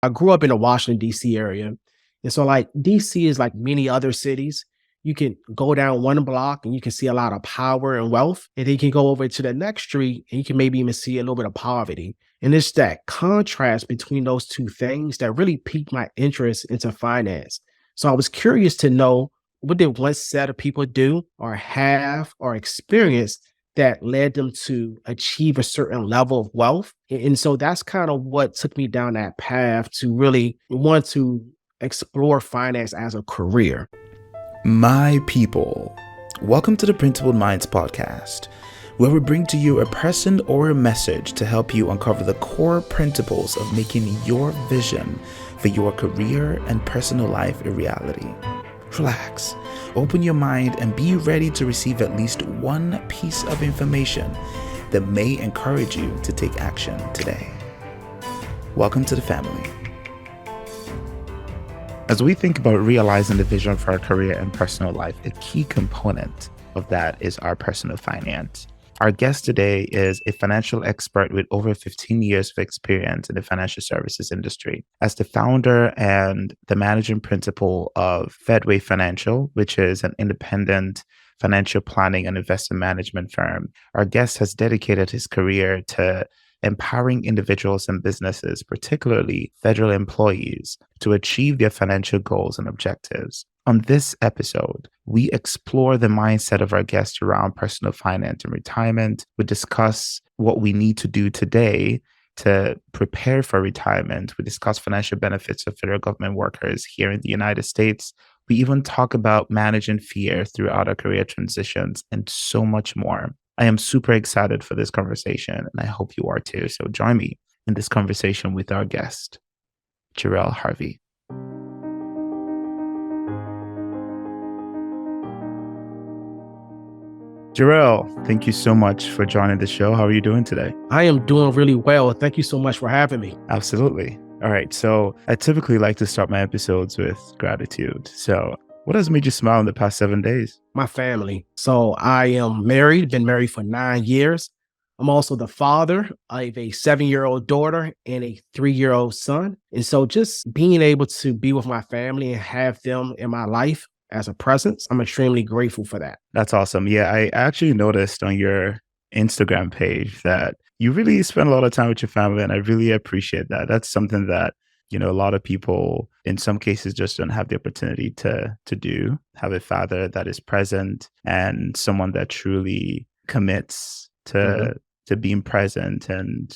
I grew up in the Washington, D.C. area. And so, like, DC is like many other cities. You can go down one block and you can see a lot of power and wealth. And then you can go over to the next street and you can maybe even see a little bit of poverty. And it's that contrast between those two things that really piqued my interest into finance. So I was curious to know, what did one set of people do or have or experience that led them to achieve a certain level of wealth. And so that's kind of what took me down that path to really want to explore finance as a career. My people, welcome to the Principled Minds podcast, where we bring to you a person or a message to help you uncover the core principles of making your vision for your career and personal life a reality. Relax, open your mind, and be ready to receive at least one piece of information that may encourage you to take action today. Welcome to the family. As we think about realizing the vision for our career and personal life, a key component of that is our personal finance. Our guest today is a financial expert with over 15 years of experience in the financial services industry. As the founder and the managing principal of Fedway Financial, which is an independent financial planning and investment management firm, our guest has dedicated his career to empowering individuals and businesses, particularly federal employees, to achieve their financial goals and objectives. On this episode, we explore the mindset of our guest around personal finance and retirement. We discuss what we need to do today to prepare for retirement. We discuss financial benefits of federal government workers here in the United States. We even talk about managing fear throughout our career transitions and so much more. I am super excited for this conversation, and I hope you are too. So join me in this conversation with our guest, Jerel Harvey. Jerel, thank you so much for joining the show. How are you doing today? I am doing really well. Thank you so much for having me. Absolutely. All right. So I typically like to start my episodes with gratitude. So what has made you smile in the past 7 days? My family. So I am married, been married for 9 years. I'm also the father of a 7-year-old daughter and a 3-year-old son. And so just being able to be with my family and have them in my life as a presence, I'm extremely grateful for that. That's awesome. Yeah, I actually noticed on your Instagram page that you really spend a lot of time with your family, and I really appreciate that. That's something that, you know, a lot of people in some cases just don't have the opportunity to do. Have a father that is present and someone that truly commits to being present and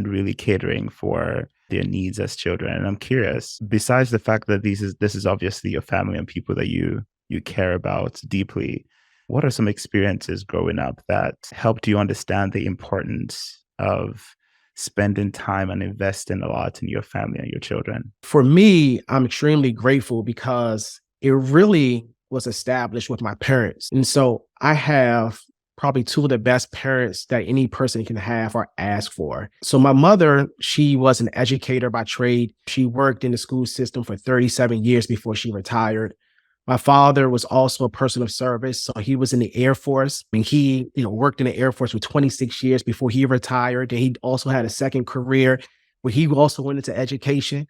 really catering for their needs as children. And I'm curious, besides the fact that this is obviously your family and people that you care about deeply, what are some experiences growing up that helped you understand the importance of spending time and investing a lot in your family and your children? For me, I'm extremely grateful because it really was established with my parents. And so I have probably two of the best parents that any person can have or ask for. So my mother, she was an educator by trade. She worked in the school system for 37 years before she retired. My father was also a person of service. So he was in the Air Force, and he, worked in the Air Force for 26 years before he retired. And he also had a second career where he also went into education.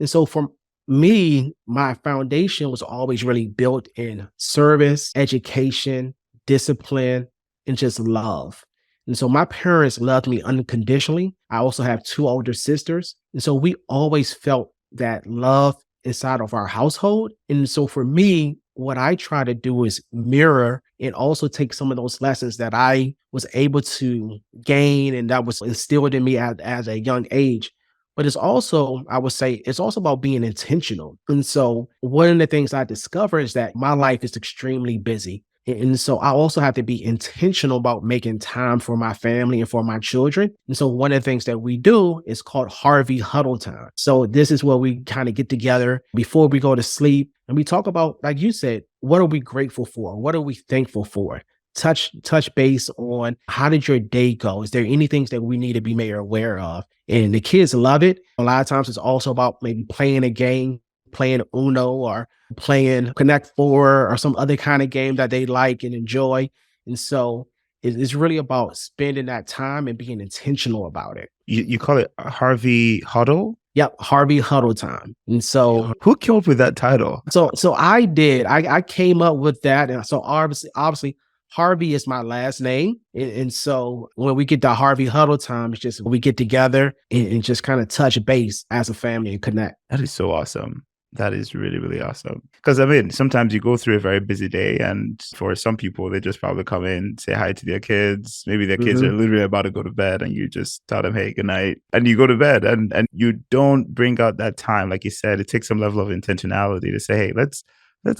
And so for me, my foundation was always really built in service, education, discipline, and just love. And so my parents loved me unconditionally. I also have 2 older sisters. And so we always felt that love inside of our household. And so for me, what I try to do is mirror and also take some of those lessons that I was able to gain and that was instilled in me as a young age. But it's also, I would say, it's also about being intentional. And so one of the things I discovered is that my life is extremely busy. And so I also have to be intentional about making time for my family and for my children. And so one of the things that we do is called Harvey Huddle Time. So this is where we kind of get together before we go to sleep. And we talk about, like you said, what are we grateful for? What are we thankful for? Touch base on how did your day go? Is there any things that we need to be made aware of? And the kids love it. A lot of times it's also about maybe playing a game, playing Uno or playing Connect Four or some other kind of game that they like and enjoy. And so it's really about spending that time and being intentional about it. You call it Harvey Huddle? Yep, Harvey Huddle Time. And so Who came up with that title? so I did. I came up with that. And so obviously Harvey is my last name. And so when we get to Harvey Huddle Time, it's just we get together and just kind of touch base as a family and connect. That is so awesome. That is really, really awesome. Because I mean, sometimes you go through a very busy day, and for some people, they just probably come in, say hi to their kids. Maybe their kids are Mhm. literally about to go to bed, and you just tell them, hey, good night. And you go to bed, and you don't bring out that time. Like you said, it takes some level of intentionality to say, hey, let's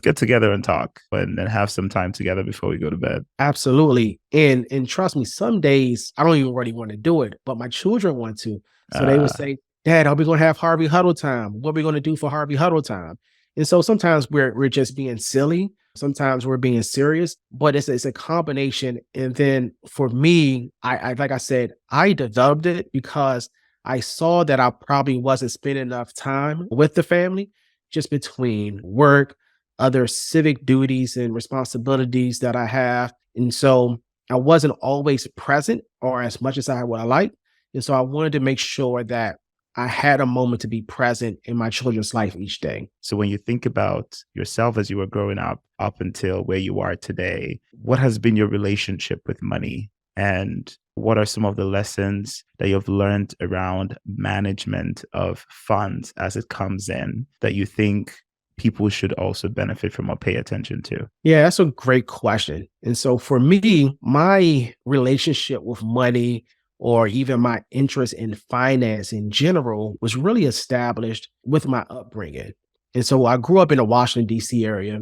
get together and talk and have some time together before we go to bed. Absolutely. And trust me, some days I don't even really want to do it, but my children want to. So they would Uh, say, Dad, are we going to have Harvey Huddle Time? What are we going to do for Harvey Huddle Time? And so sometimes we're just being silly. Sometimes we're being serious, but it's a combination. And then for me, I like I said, I developed it because I saw that I probably wasn't spending enough time with the family, just between work, other civic duties and responsibilities that I have. And so I wasn't always present or as much as I would like. And so I wanted to make sure that I had a moment to be present in my children's life each day. So when you think about yourself as you were growing up until where you are today, what has been your relationship with money? And what are some of the lessons that you've learned around management of funds as it comes in that you think people should also benefit from or pay attention to? Yeah, that's a great question. And so for me, my relationship with money or even my interest in finance in general was really established with my upbringing. And so I grew up in the Washington, D.C. area.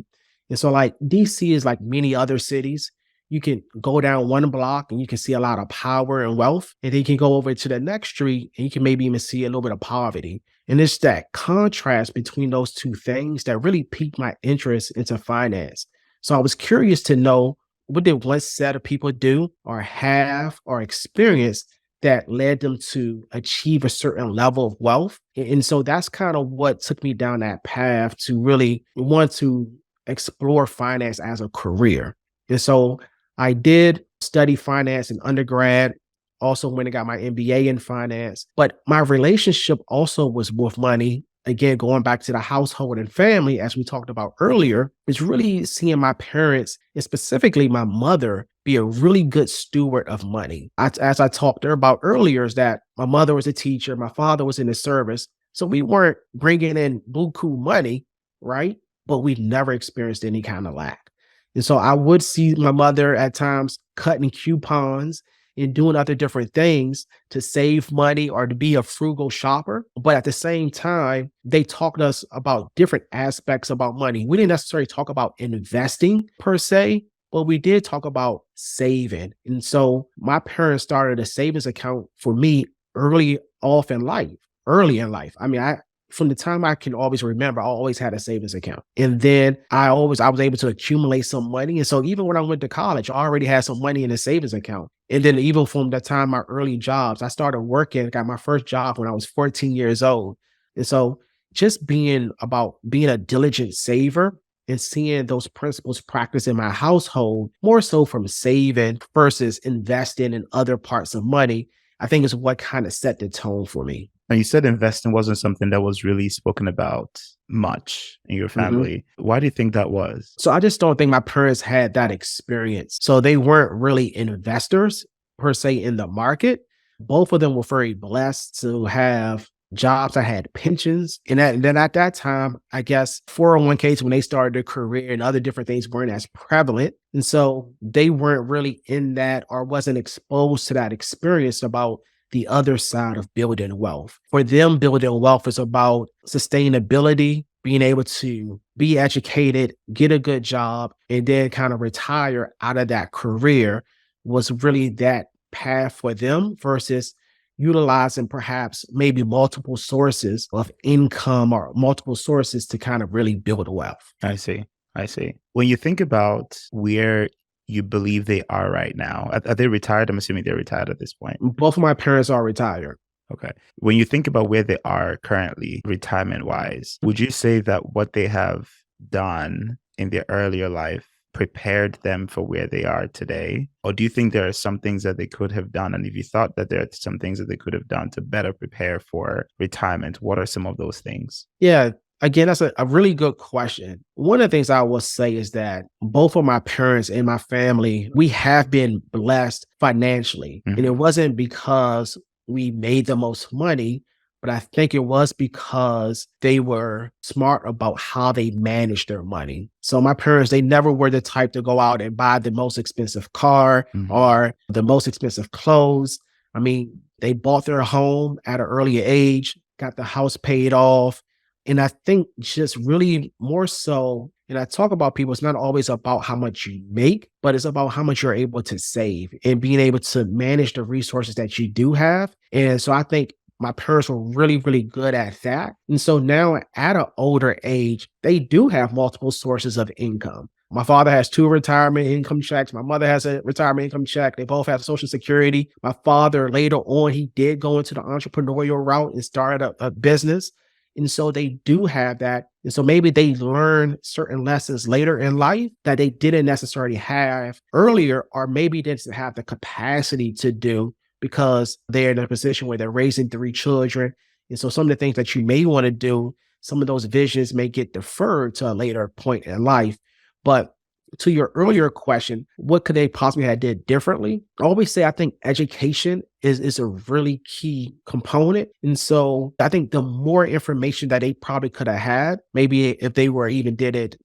And so, like, D.C. is like many other cities. You can go down one block and you can see a lot of power and wealth. And then you can go over to the next street and you can maybe even see a little bit of poverty. And it's that contrast between those two things that really piqued my interest into finance. So I was curious to know, what did one set of people do or have or experience that led them to achieve a certain level of wealth. And so that's kind of what took me down that path to really want to explore finance as a career. And so I did study finance in undergrad, also went and got my MBA in finance. But my relationship also was with money. Again, going back to the household and family, as we talked about earlier, is really seeing my parents, and specifically my mother, be a really good steward of money. As I talked about earlier, is that my mother was a teacher, my father was in the service. So we weren't bringing in buku money, right? But we never experienced any kind of lack. And so I would see my mother at times cutting coupons and doing other different things to save money or to be a frugal shopper. But at the same time, they talked to us about different aspects about money. We didn't necessarily talk about investing per se, but we did talk about saving. And so my parents started a savings account for me early off in life, early in life. I mean, from the time I can always remember, I always had a savings account. And then I was able to accumulate some money. And so even when I went to college, I already had some money in a savings account. And then even from the time my early jobs, I started working, got my first job when I was 14 years old. And so just being a diligent saver and seeing those principles practiced in my household, more so from saving versus investing in other parts of money, I think is what kind of set the tone for me. And you said investing wasn't something that was really spoken about much in your Mhm. family. Why do you think that was? So I just don't think my parents had that experience. So they weren't really investors per se in the market. Both of them were very blessed to have jobs that had pensions. And then at that time, I guess 401ks, when they started their career and other different things, weren't as prevalent. And so they weren't really in that or wasn't exposed to that experience about the other side of building wealth. For them, building wealth is about sustainability, being able to be educated, get a good job, and then kind of retire out of that career was really that path for them versus utilizing perhaps maybe multiple sources of income or multiple sources to kind of really build wealth. I see. I see. When you think about where you believe they are right now, are they retired? I'm assuming they're retired at this point. Both of my parents are retired. Okay. When you think about where they are currently, retirement wise, would you say that what they have done in their earlier life prepared them for where they are today? Or do you think there are some things that they could have done? And if you thought that there are some things that they could have done to better prepare for retirement, what are some of those things? Yeah. Again, that's a really good question. One of the things I will say is that both of my parents and my family, we have been blessed financially. And it Mhm. wasn't because we made the most money, but I think it was because they were smart about how they managed their money. So my parents, they never were the type to go out and buy the most expensive car Mhm. or the most expensive clothes. I mean, they bought their home at an early age, got the house paid off, and I think just really more so, and I talk about people, it's not always about how much you make, but it's about how much you're able to save and being able to manage the resources that you do have. And so I think my parents were really, really good at that. And so now at an older age, they do have multiple sources of income. My father has two retirement income checks. My mother has a retirement income check. They both have Social Security. My father, later on, he did go into the entrepreneurial route and started a business. And so they do have that. And so maybe they learn certain lessons later in life that they didn't necessarily have earlier, or maybe didn't have the capacity to do because they're in a position where they're raising three children. And so some of the things that you may want to do, some of those visions may get deferred to a later point in life. But to your earlier question, what could they possibly have did differently? I always say I think education is a really key component. And so I think the more information that they probably could have had, maybe if they were even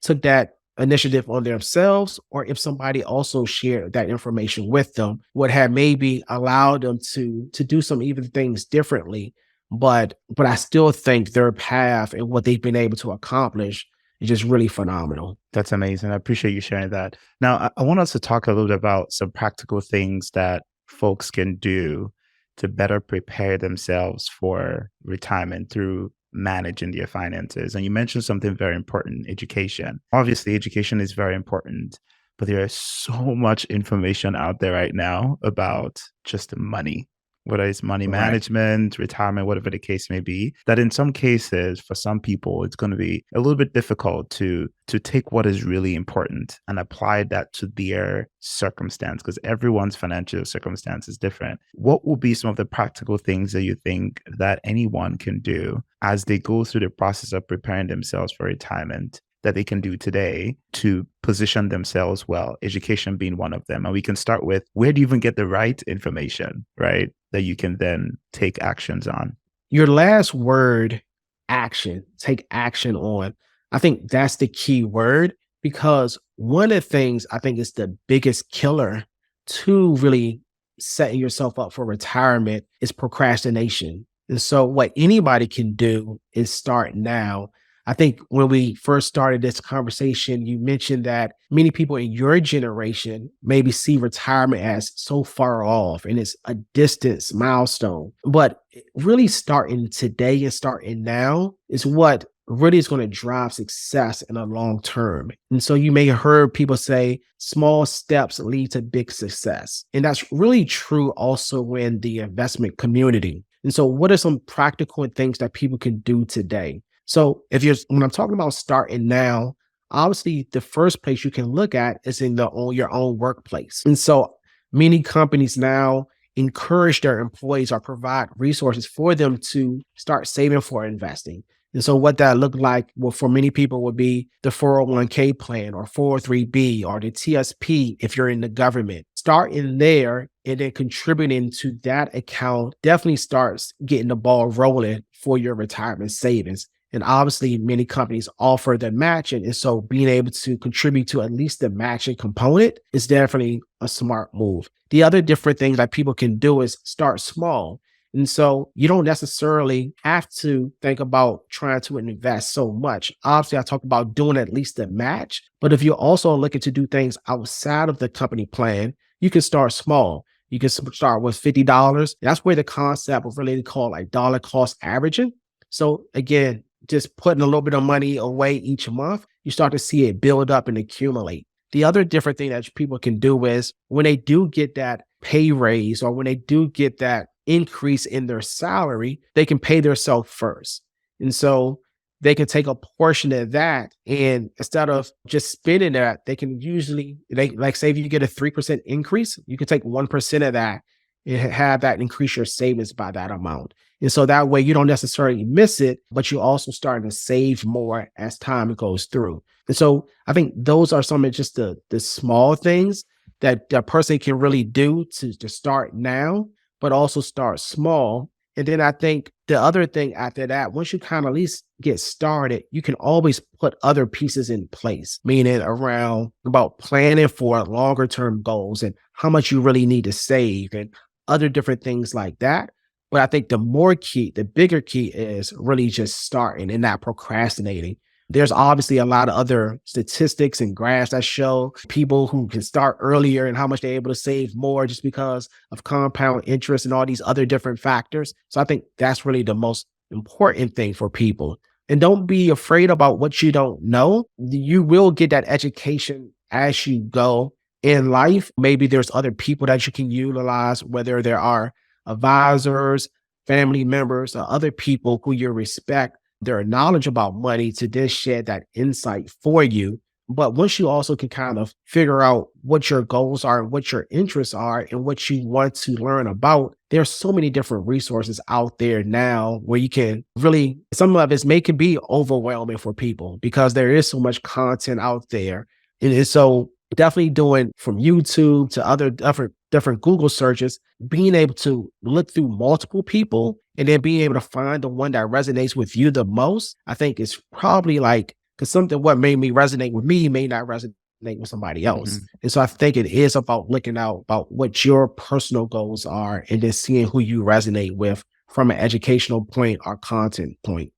took that initiative on themselves, or if somebody also shared that information with them, would have maybe allowed them to do some even things differently. But I still think their path and what they've been able to accomplish is just really phenomenal. That's amazing. I appreciate you sharing that. Now, I want us to talk a little bit about some practical things that folks can do to better prepare themselves for retirement through managing their finances. And you mentioned something very important, education. Obviously, education is very important, but there is so much information out there right now about just money, whether it's money Right. management, retirement, whatever the case may be, that in some cases, for some people, it's going to be a little bit difficult to take what is really important and apply that to their circumstance, because everyone's financial circumstance is different. What will be some of the practical things that you think that anyone can do as they go through the process of preparing themselves for retirement that they can do today to position themselves well, education being one of them? And we can start with, where do you even get the right information, right, that you can then take actions on? Your last word, action, take action on. I think that's the key word, because one of the things I think is the biggest killer to really setting yourself up for retirement is procrastination. And so, what anybody can do is start now. I think when we first started this conversation, you mentioned that many people in your generation maybe see retirement as so far off and it's a distance milestone. But really starting today and starting now is what really is going to drive success in the long term. And so you may have heard people say small steps lead to big success. And that's really true also in the investment community. And so what are some practical things that people can do today? So when I'm talking about starting now, obviously the first place you can look at is in your own workplace. And so many companies now encourage their employees or provide resources for them to start saving for investing. And so what that looked like, well, for many people would be the 401k plan or 403b or the TSP if you're in the government. Start in there and then contributing to that account definitely starts getting the ball rolling for your retirement savings. And obviously, many companies offer the matching. And so being able to contribute to at least the matching component is definitely a smart move. The other different things that people can do is start small. And so you don't necessarily have to think about trying to invest so much. Obviously, I talked about doing at least a match. But if you're also looking to do things outside of the company plan, you can start small. You can start with $50. That's where the concept of really called like dollar cost averaging. So again, just putting a little bit of money away each month, you start to see it build up and accumulate. The other different thing that people can do is when they do get that pay raise or when they do get that increase in their salary, they can pay themselves first. And so they can take a portion of that, and instead of just spending that, they can usually, they like, say if you get a 3% increase, you can take 1% of that and have that increase your savings by that amount. And so that way you don't necessarily miss it, but you also starting to save more as time goes through. And so I think those are some of just the small things that a person can really do to start now, but also start small. And then I think the other thing after that, once you kind of at least get started, you can always put other pieces in place, meaning around about planning for longer term goals and how much you really need to save and other different things like that. But I think the bigger key is really just starting and not procrastinating. There's obviously a lot of other statistics and graphs that show people who can start earlier and how much they're able to save more just because of compound interest and all these other different factors. So I think that's really the most important thing for people. And don't be afraid about what you don't know. You will get that education as you go in life. Maybe there's other people that you can utilize, whether there are advisors, family members, or other people who you respect their knowledge about money to then share that insight for you. But once you also can kind of figure out what your goals are and what your interests are and what you want to learn about, there's so many different resources out there now where you can really, some of it can be overwhelming for people because there is so much content out there. And so definitely doing from YouTube to other different Google searches, being able to look through multiple people and then being able to find the one that resonates with you the most, I think is probably like, because something what made me resonate with me may not resonate with somebody else. Mhm. And so I think it is about looking out about what your personal goals are and then seeing who you resonate with from an educational point or content point.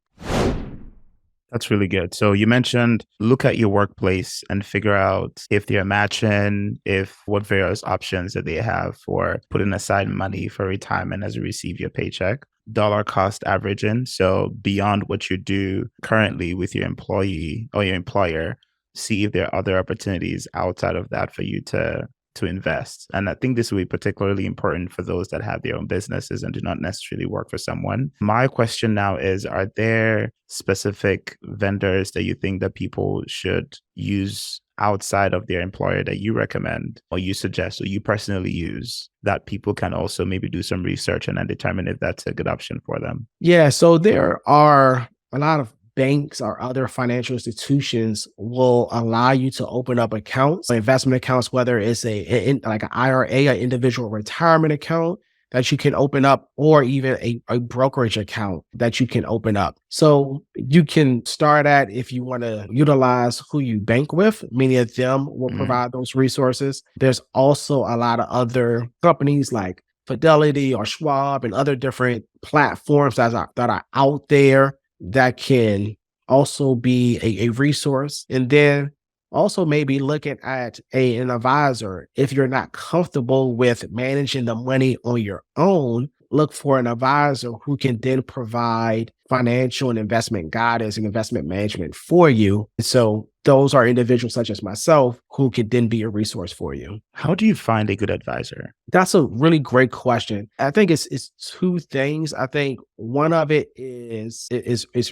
That's really good. So you mentioned look at your workplace and figure out if they're matching, if what various options that they have for putting aside money for retirement as you receive your paycheck. Dollar cost averaging. So beyond what you do currently with your employee or your employer, see if there are other opportunities outside of that for you to invest. And I think this will be particularly important for those that have their own businesses and do not necessarily work for someone. My question now is, are there specific vendors that you think that people should use outside of their employer that you recommend or you suggest or you personally use that people can also maybe do some research and then determine if that's a good option for them? Yeah, so there are a lot of banks or other financial institutions will allow you to open up accounts, investment accounts, whether it's like an IRA, an individual retirement account that you can open up, or even a brokerage account that you can open up. So you can start at if you want to utilize who you bank with, many of them will Mhm. provide those resources. There's also a lot of other companies like Fidelity or Schwab and other different platforms that are out there that can also be a resource. And then also maybe looking at an advisor. If you're not comfortable with managing the money on your own, look for an advisor who can then provide financial and investment guidance and investment management for you. So those are individuals such as myself who could then be a resource for you. How do you find a good advisor? That's a really great question. I think it's two things. I think one of it is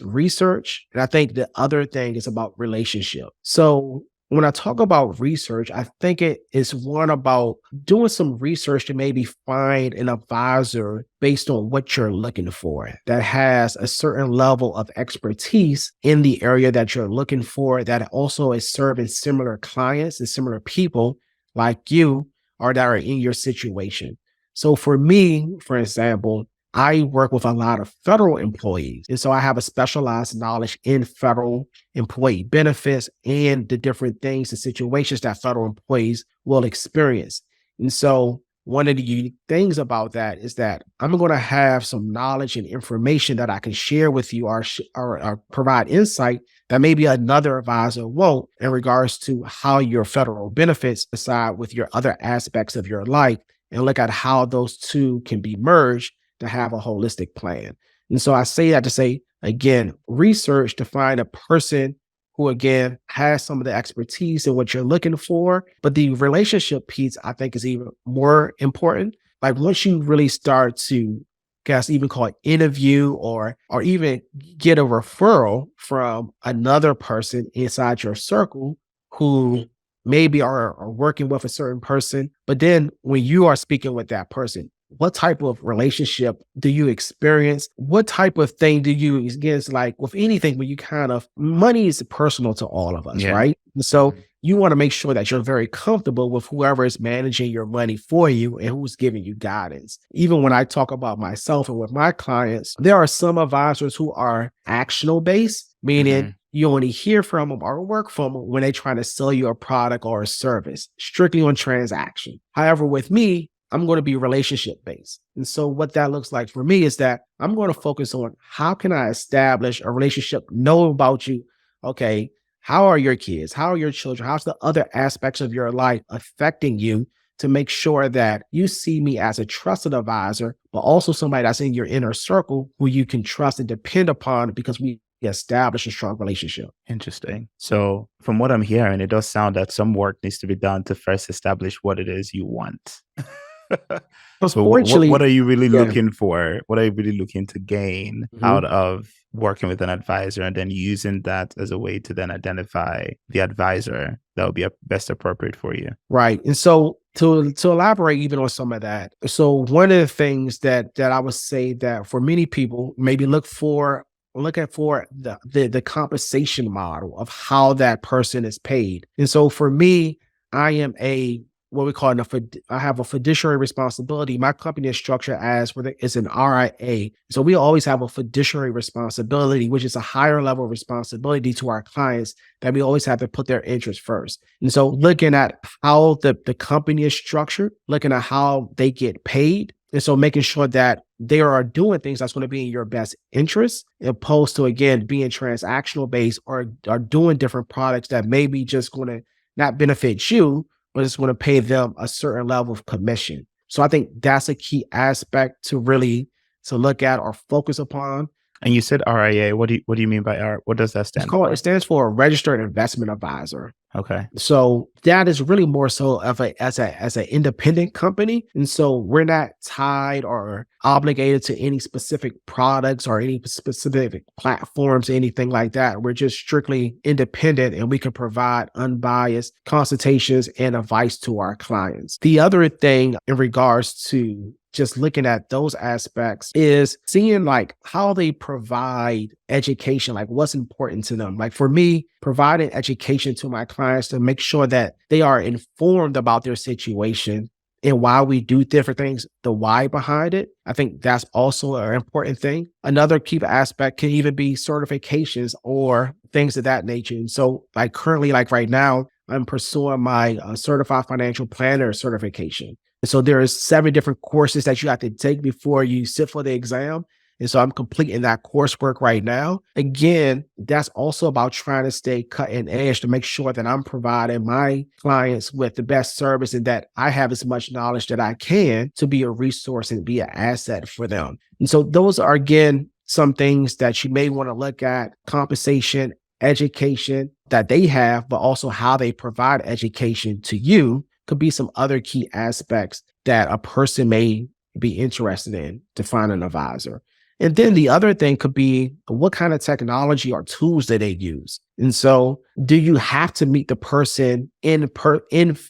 research, and I think the other thing is about relationship. So when I talk about research, I think it is one about doing some research to maybe find an advisor based on what you're looking for that has a certain level of expertise in the area that you're looking for, that also is serving similar clients and similar people like you or that are in your situation. So for me, for example, I work with a lot of federal employees. And so I have a specialized knowledge in federal employee benefits and the different things and situations that federal employees will experience. And so one of the unique things about that is that I'm going to have some knowledge and information that I can share with you or provide insight that maybe another advisor won't in regards to how your federal benefits decide with your other aspects of your life, and look at how those two can be merged to have a holistic plan. And so I say that to say, again, research to find a person who, again, has some of the expertise in what you're looking for. But the relationship piece, I think, is even more important. Like once you really start to guess even call it interview or even get a referral from another person inside your circle who maybe are working with a certain person. But then when you are speaking with that person, what type of relationship do you experience? What type of thing do you, again, it's like with anything, when you kind of, money is personal to all of us, Yeah. right? And so you want to make sure that you're very comfortable with whoever is managing your money for you and who's giving you guidance. Even when I talk about myself and with my clients, there are some advisors who are actional based, meaning Mhm. you only hear from them or work from them when they try to sell you a product or a service, strictly on transaction. However, with me, I'm going to be relationship based. And so what that looks like for me is that I'm going to focus on how can I establish a relationship, know about you. Okay, how are your kids? How are your children? How's the other aspects of your life affecting you to make sure that you see me as a trusted advisor, but also somebody that's in your inner circle who you can trust and depend upon because we establish a strong relationship. Interesting. So, from what I'm hearing, it does sound that some work needs to be done to first establish what it is you want. So, what Unfortunately, are you really yeah. looking for? What are you really looking to gain out Mhm. of working with an advisor, and then using that as a way to then identify the advisor that would be best appropriate for you? Right. And so to elaborate even on some of that. So one of the things that I would say that for many people maybe looking for the compensation model of how that person is paid. And so for me, I am a what we call I have a fiduciary responsibility. My company is structured as whether it's an RIA. So we always have a fiduciary responsibility, which is a higher level of responsibility to our clients that we always have to put their interests first. And so looking at how the company is structured, looking at how they get paid. And so making sure that they are doing things that's going to be in your best interest, opposed to again being transactional based or are doing different products that may be just going to not benefit you, but it's going to pay them a certain level of commission. So I think that's a key aspect to really to look at or focus upon. And you said RIA. What do you mean by R? What does that stand It for? stands for a registered investment advisor. Okay. So that is really more so of as an independent company. And so we're not tied or obligated to any specific products or any specific platforms, anything like that. We're just strictly independent and we can provide unbiased consultations and advice to our clients. The other thing in regards to just looking at those aspects is seeing like how they provide education, like what's important to them. Like for me, providing education to my clients to make sure that they are informed about their situation and why we do different things, the why behind it. I think that's also an important thing. Another key aspect can even be certifications or things of that nature. And so, like currently, like right now, I'm pursuing my certified financial planner certification. And so there is 7 different courses that you have to take before you sit for the exam. And so I'm completing that coursework right now. Again, that's also about trying to stay cutting edge to make sure that I'm providing my clients with the best service and that I have as much knowledge that I can to be a resource and be an asset for them. And so those are, again, some things that you may want to look at: compensation, education that they have, but also how they provide education to you could be some other key aspects that a person may be interested in to find an advisor. And then the other thing could be what kind of technology or tools that they use. And so, do you have to meet the person in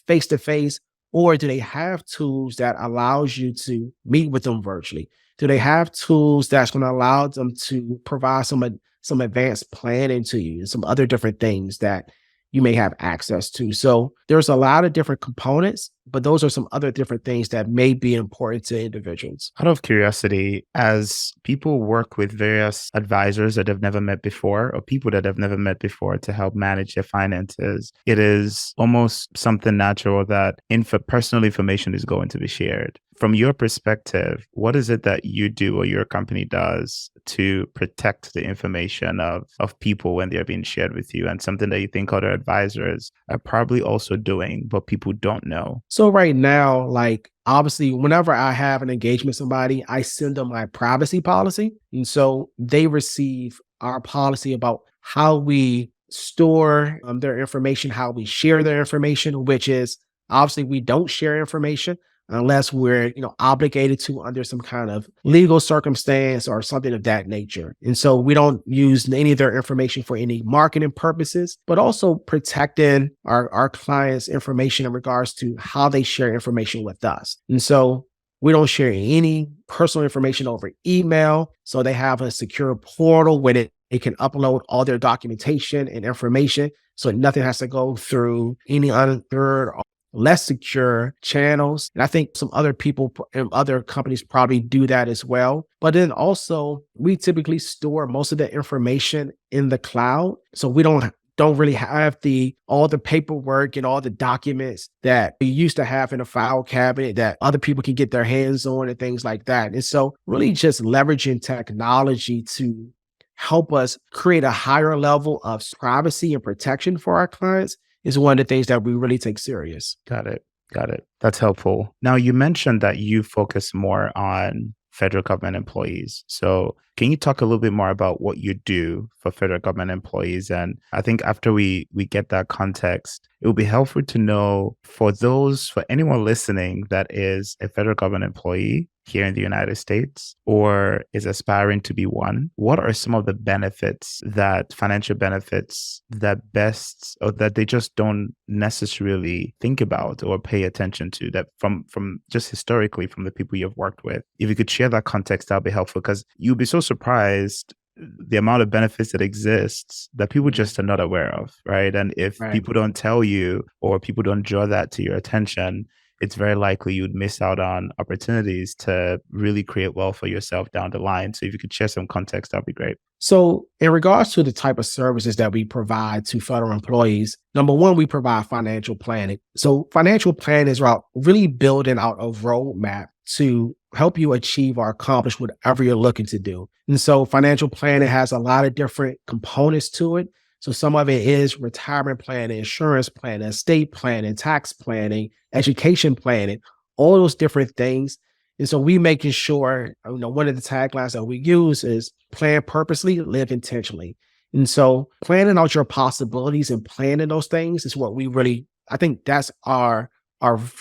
face to face, or do they have tools that allows you to meet with them virtually? Do they have tools that's going to allow them to provide some advanced planning to you and some other different things that you may have access to? So there's a lot of different components, but those are some other different things that may be important to individuals. Out of curiosity, as people work with various advisors that they've never met before, or people that have never met before to help manage their finances, it is almost something natural that personal information is going to be shared. From your perspective, what is it that you do or your company does to protect the information of people when they're being shared with you, and something that you think other advisors are probably also doing, but people don't know? So right now, like obviously, whenever I have an engagement with somebody, I send them my privacy policy. And so they receive our policy about how we store their information, how we share their information, which is obviously we don't share information unless we're, obligated to under some kind of legal circumstance or something of that nature. And so we don't use any of their information for any marketing purposes, but also protecting our clients' information in regards to how they share information with us. And so we don't share any personal information over email. So they have a secure portal where it can upload all their documentation and information. So nothing has to go through any other less secure channels. And I think some other people and other companies probably do that as well. But then also we typically store most of the information in the cloud. So we don't really have all the paperwork and all the documents that we used to have in a file cabinet that other people can get their hands on and things like that. And so really just leveraging technology to help us create a higher level of privacy and protection for our clients is one of the things that we really take serious. Got it. That's helpful. Now, you mentioned that you focus more on federal government employees. So can you talk a little bit more about what you do for federal government employees? And I think after we get that context, it would be helpful to know for anyone listening that is a federal government employee here in the United States or is aspiring to be one, what are some of the financial benefits that they just don't necessarily think about or pay attention to, that from just historically from the people you've worked with? If you could share that context, that'd be helpful, because you'll be so surprised the amount of benefits that exists that people just are not aware of, right? And if people don't tell you or people don't draw that to your attention, it's very likely you'd miss out on opportunities to really create wealth for yourself down the line. So if you could share some context, that'd be great. So in regards to the type of services that we provide to federal employees, number one, we provide financial planning. So financial planning is about really building out a roadmap to help you achieve or accomplish whatever you're looking to do. And so financial planning has a lot of different components to it. So some of it is retirement planning, insurance planning, estate planning, tax planning, education planning, all those different things. And so we making sure, one of the taglines that we use is plan purposely, live intentionally. And so planning out your possibilities and planning those things is what I think that's our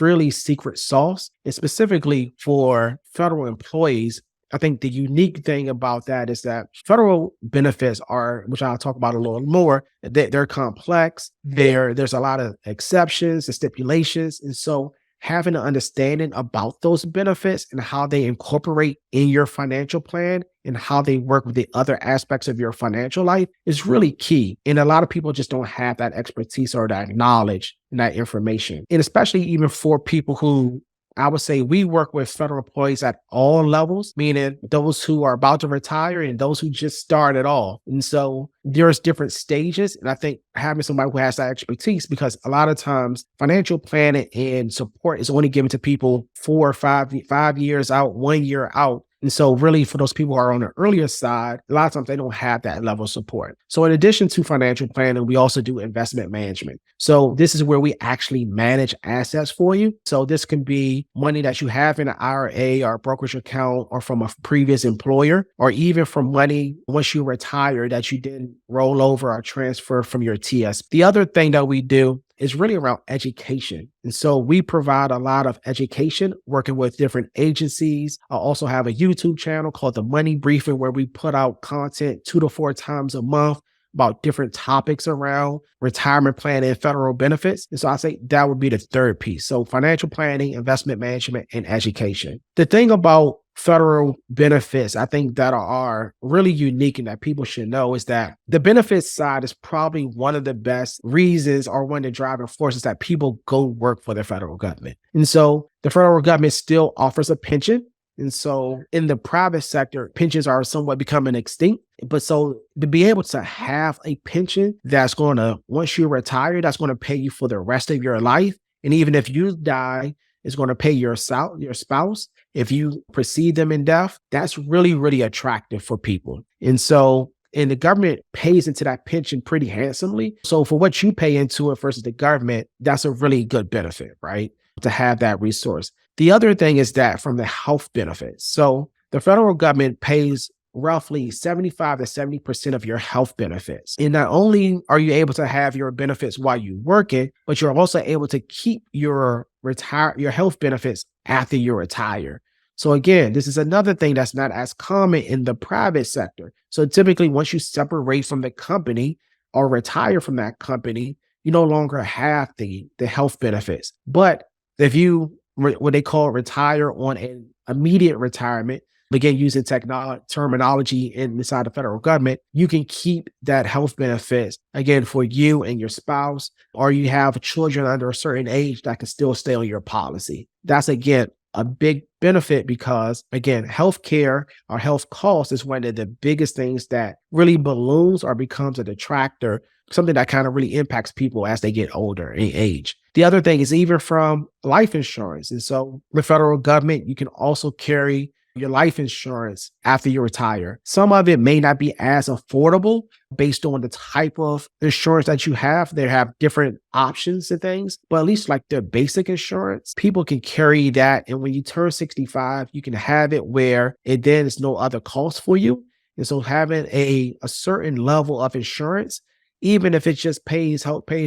really secret sauce. And specifically for federal employees, I think the unique thing about that is that federal benefits which I'll talk about a little more, they're complex. There's a lot of exceptions and stipulations. And so having an understanding about those benefits and how they incorporate in your financial plan and how they work with the other aspects of your financial life is really key. And a lot of people just don't have that expertise or that knowledge and that information. And especially even for people who, I would say, we work with federal employees at all levels, meaning those who are about to retire and those who just started off. And so there's different stages. And I think having somebody who has that expertise, because a lot of times financial planning and support is only given to people 4 or 5 years out, 1 year out. And so really for those people who are on the earlier side, a lot of times they don't have that level of support. So in addition to financial planning, we also do investment management. So this is where we actually manage assets for you. So this can be money that you have in an IRA or a brokerage account or from a previous employer, or even from money once you retire that you didn't roll over or transfer from your TS. The other thing that we do is really around education. And so we provide a lot of education working with different agencies. I also have a YouTube channel called The Money Briefing, where we put out content 2 to 4 times a month about different topics around retirement planning and federal benefits. And so I say that would be the third piece. So financial planning, investment management, and education. The thing about federal benefits, I think that are really unique and that people should know, is that the benefits side is probably one of the best reasons or one of the driving forces that people go work for the federal government. And so the federal government still offers a pension. And so in the private sector, pensions are somewhat becoming extinct. But so to be able to have a pension that's going to, once you retire, that's going to pay you for the rest of your life. And even if you die, it's going to pay your spouse. If you precede them in death, that's really, really attractive for people. And the government pays into that pension pretty handsomely. So for what you pay into it versus the government, that's a really good benefit, right? To have that resource. The other thing is that from the health benefits. So the federal government pays roughly 75 to 70% of your health benefits. And not only are you able to have your benefits while you're working, but you're also able to keep your health benefits after you retire. So again, this is another thing that's not as common in the private sector. So typically, once you separate from the company or retire from that company, you no longer have the health benefits. But if you what they call retire on an immediate retirement, again using terminology inside the federal government, you can keep that health benefits again for you and your spouse, or you have children under a certain age that can still stay on your policy. That's again a big benefit because again, healthcare or health costs is one of the biggest things that really balloons or becomes a detractor, something that kind of really impacts people as they get older in age. The other thing is even from life insurance. And so the federal government, you can also carry your life insurance after you retire. Some of it may not be as affordable based on the type of insurance that you have. They have different options and things, but at least like the basic insurance, people can carry that. And when you turn 65, you can have it where it then is no other cost for you. And so having a certain level of insurance, even if it just pays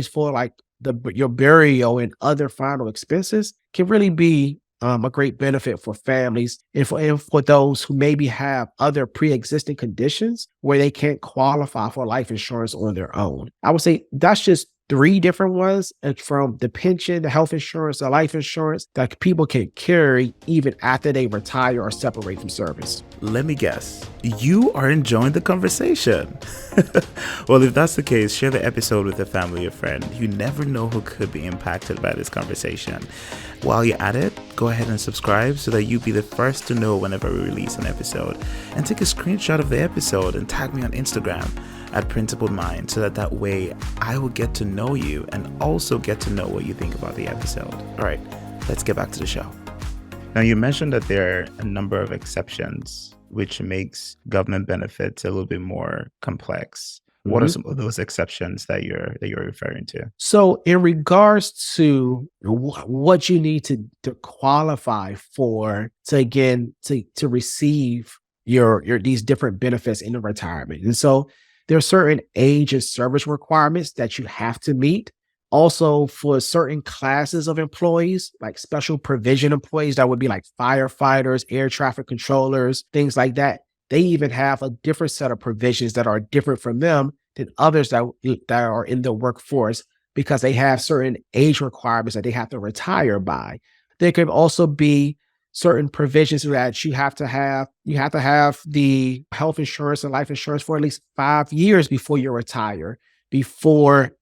for like your burial and other final expenses, can really be a great benefit for families and for those who maybe have other pre-existing conditions where they can't qualify for life insurance on their own. I would say that's just three different ones, and from the pension, the health insurance, the life insurance that people can carry even after they retire or separate from service. Let me guess, you are enjoying the conversation. Well, if that's the case, share the episode with a family or friend. You never know who could be impacted by this conversation. While you're at it, go ahead and subscribe so that you'll be the first to know whenever we release an episode. And take a screenshot of the episode and tag me on Instagram at Principled Mind so that way I will get to know you and also get to know what you think about the episode. All right, let's get back to the show. Now, you mentioned that there are a number of exceptions, which makes government benefits a little bit more complex. What are some of those exceptions that you're referring to? So in regards to what you need to qualify for to receive your these different benefits in the retirement. And so there are certain age and service requirements that you have to meet. Also, for certain classes of employees, like special provision employees, that would be like firefighters, air traffic controllers, things like that. They even have a different set of provisions that are different from them than others that are in the workforce because they have certain age requirements that they have to retire by. There could also be certain provisions that you have to have the health insurance and life insurance for at least 5 years before you retire,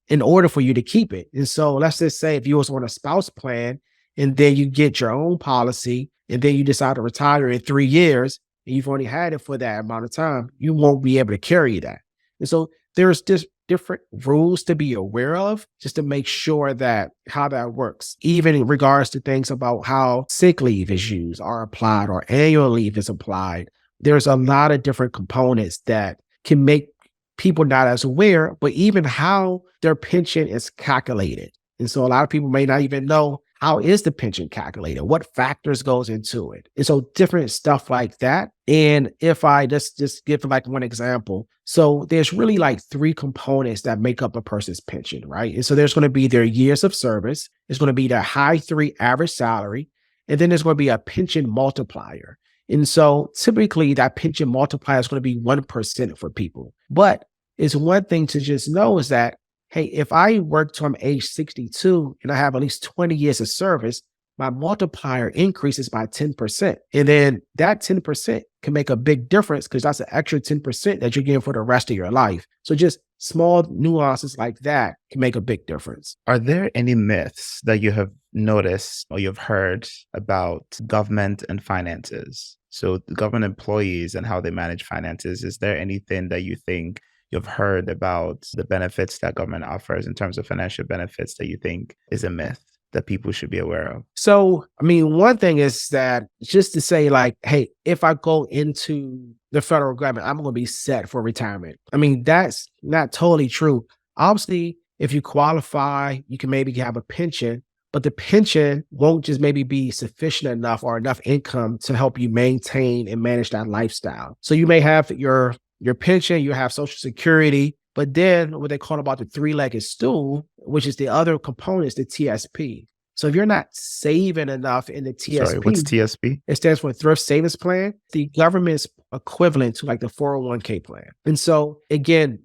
in order for you to keep it. And so let's just say if you was on a spouse plan and then you get your own policy and then you decide to retire in 3 years and you've only had it for that amount of time, you won't be able to carry that. And so there's just different rules to be aware of just to make sure that how that works, even in regards to things about how sick leave is used or applied or annual leave is applied. There's a lot of different components that can make people not as aware, but even how their pension is calculated. And so a lot of people may not even know, how is the pension calculated? What factors goes into it? And so different stuff like that. And if I just give like one example, so there's really like 3 components that make up a person's pension, right? And so there's going to be their years of service, there's going to be their high 3 average salary, and then there's going to be a pension multiplier. And so typically that pension multiplier is going to be 1% for people. But it's one thing to just know is that, hey, if I work till I'm age 62 and I have at least 20 years of service, my multiplier increases by 10%. And then that 10% can make a big difference because that's an extra 10% that you're getting for the rest of your life. So just small nuances like that can make a big difference. Are there any myths that you have noticed or you've heard about government and finances? So the government employees and how they manage finances, is there anything that you think you've heard about the benefits that government offers in terms of financial benefits that you think is a myth that people should be aware of? So, I mean, one thing is that just to say like, hey, if I go into the federal government, I'm going to be set for retirement. I mean, that's not totally true. Obviously, if you qualify, you can maybe have a pension, but the pension won't just maybe be sufficient enough or enough income to help you maintain and manage that lifestyle. So you may have your pension, you have Social Security, but then what they call about the three-legged stool, which is the other components, the TSP. So if you're not saving enough in the Sorry, what's TSP, TSP? it stands for Thrift Savings Plan, the government's equivalent to like the 401k plan. And so again,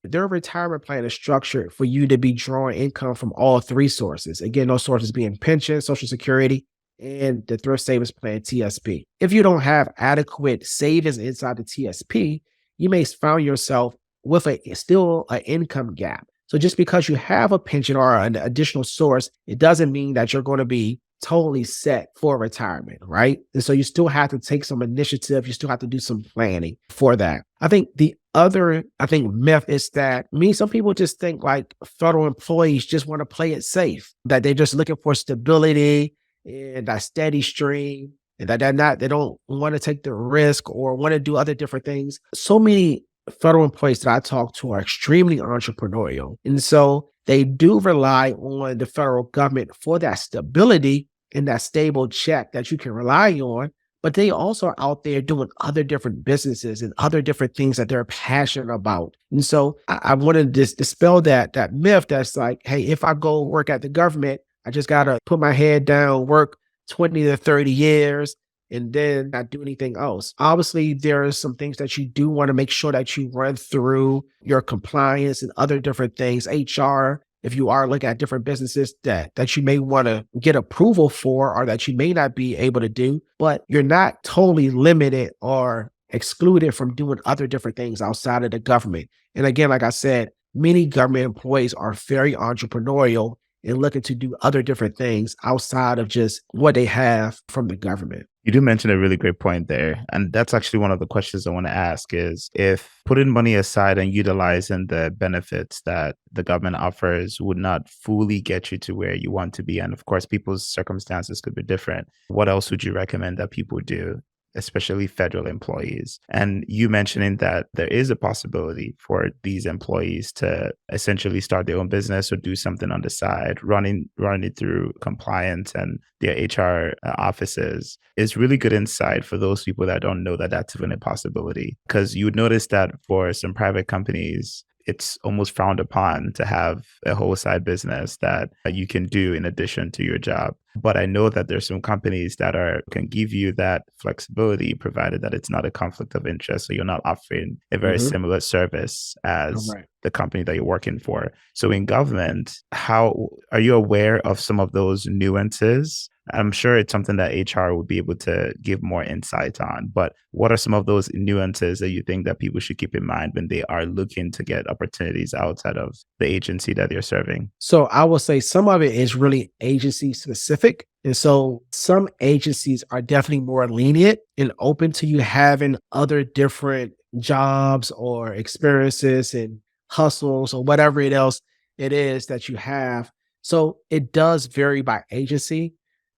their retirement plan is structured for you to be drawing income from all three sources. Again, those sources being pension, Social Security, and the Thrift Savings Plan, TSP. If you don't have adequate savings inside the TSP, you may find yourself with still an income gap. So just because you have a pension or an additional source, it doesn't mean that you're going to be totally set for retirement, right? And so you still have to take some initiative. You still have to do some planning for that. I think the other, myth is that some people just think like federal employees just want to play it safe, that they're just looking for stability and that steady stream, and that they don't want to take the risk or want to do other different things. So many federal employees that I talk to are extremely entrepreneurial. And so they do rely on the federal government for that stability and that stable check that you can rely on. But they also are out there doing other different businesses and other different things that they're passionate about. And so I want to dispel that myth that's like, hey, if I go work at the government, I just got to put my head down, work 20 to 30 years, and then not do anything else. Obviously, there are some things that you do want to make sure that you run through your compliance and other different things, HR, if you are looking at different businesses that you may want to get approval for or that you may not be able to do, but you're not totally limited or excluded from doing other different things outside of the government. And again, like I said, many government employees are very entrepreneurial and looking to do other different things outside of just what they have from the government. You do mention a really great point there. And that's actually one of the questions I want to ask is if putting money aside and utilizing the benefits that the government offers would not fully get you to where you want to be. And of course, people's circumstances could be different. What else would you recommend that people do, especially federal employees? And you mentioning that there is a possibility for these employees to essentially start their own business or do something on the side, running it through compliance and their HR offices is really good insight for those people that don't know that that's even a possibility. Because you would notice that for some private companies, it's almost frowned upon to have a whole side business that you can do in addition to your job. But I know that there's some companies that can give you that flexibility, provided that it's not a conflict of interest. So you're not offering a very similar service as the company that you're working for. So in government, how are you aware of some of those nuances? I'm sure it's something that HR would be able to give more insight on. But what are some of those nuances that you think that people should keep in mind when they are looking to get opportunities outside of the agency that they're serving? So I will say some of it is really agency specific. And so some agencies are definitely more lenient and open to you having other different jobs or experiences and hustles or whatever else it is that you have. So it does vary by agency.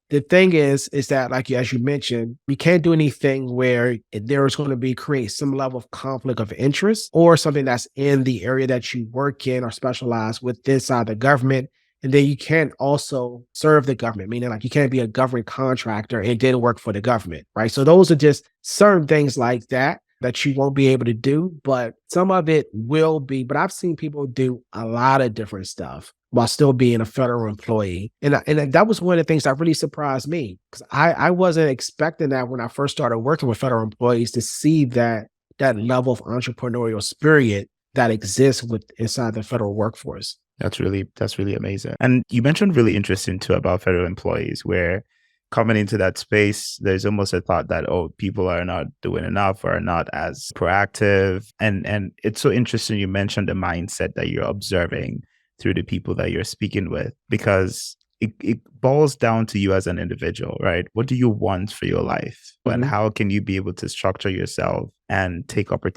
The thing is that, like, as you mentioned, we can't do anything where there is going to create some level of conflict of interest or something that's in the area that you work in or specialize with inside the government. And then you can't also serve the government, meaning like you can't be a government contractor and then work for the government, right? So those are just certain things like that you won't be able to do, but some of it will be. But I've seen people do a lot of different stuff while still being a federal employee. And that was one of the things that really surprised me, because I wasn't expecting that when I first started working with federal employees to see that level of entrepreneurial spirit that exists inside the federal workforce. That's really amazing. And you mentioned really interesting too about federal employees, where coming into that space, there's almost a thought that, oh, people are not doing enough or are not as proactive. And it's so interesting you mentioned the mindset that you're observing through the people that you're speaking with, because it boils down to you as an individual, right? What do you want for your life? And how can you be able to structure yourself and